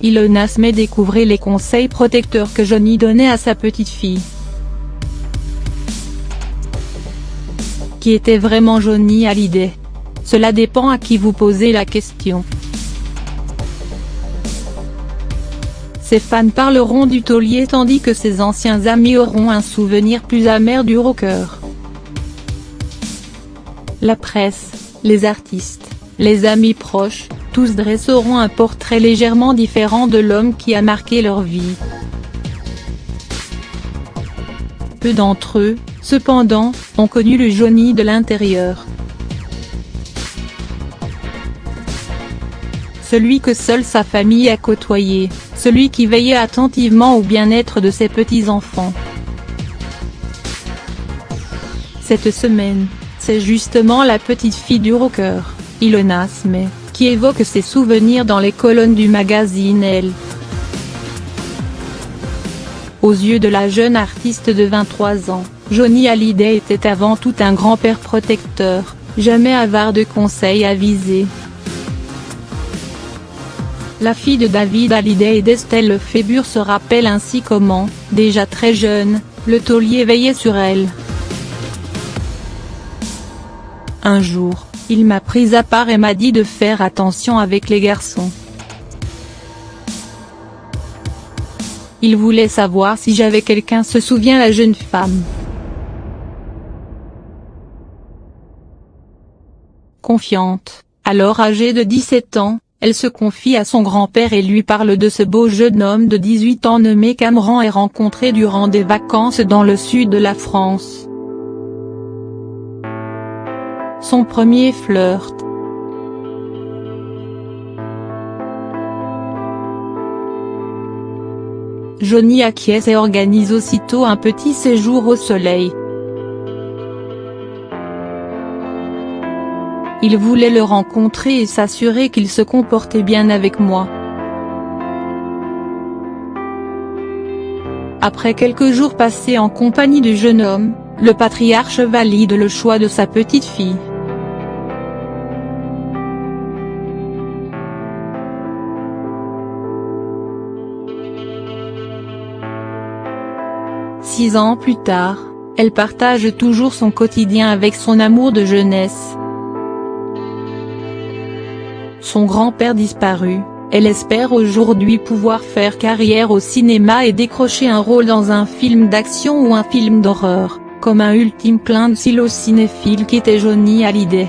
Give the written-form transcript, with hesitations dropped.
Ilona Asmé découvrait les conseils protecteurs que Johnny donnait à sa petite fille. Qui était vraiment Johnny Hallyday? Cela dépend à qui vous posez la question. Ses fans parleront du taulier tandis que ses anciens amis auront un souvenir plus amer du rocker. La presse, les artistes, les amis proches, tous dresseront un portrait légèrement différent de l'homme qui a marqué leur vie. Peu d'entre eux, cependant, ont connu le Johnny de l'intérieur. Celui que seule sa famille a côtoyé, celui qui veillait attentivement au bien-être de ses petits-enfants. Cette semaine, c'est justement la petite fille du rocker, Ilona Asmé, qui évoque ses souvenirs dans les colonnes du magazine Elle. Aux yeux de la jeune artiste de 23 ans, Johnny Hallyday était avant tout un grand-père protecteur, jamais avare de conseils avisés. La fille de David Hallyday et d'Estelle Lefébure se rappelle ainsi comment, déjà très jeune, le taulier veillait sur elle. Un jour, il m'a prise à part et m'a dit de faire attention avec les garçons. Il voulait savoir si j'avais quelqu'un, se souvient la jeune femme. Confiante, alors âgée de 17 ans, elle se confie à son grand-père et lui parle de ce beau jeune homme de 18 ans nommé Cameron et rencontré durant des vacances dans le sud de la France. Son premier flirt. Johnny acquiesce et organise aussitôt un petit séjour au soleil. Il voulait le rencontrer et s'assurer qu'il se comportait bien avec moi. Après quelques jours passés en compagnie du jeune homme, le patriarche valide le choix de sa petite fille. Six ans plus tard, elle partage toujours son quotidien avec son amour de jeunesse. Son grand-père disparu, elle espère aujourd'hui pouvoir faire carrière au cinéma et décrocher un rôle dans un film d'action ou un film d'horreur, comme un ultime clin d'œil au cinéphile qu'était Johnny Hallyday.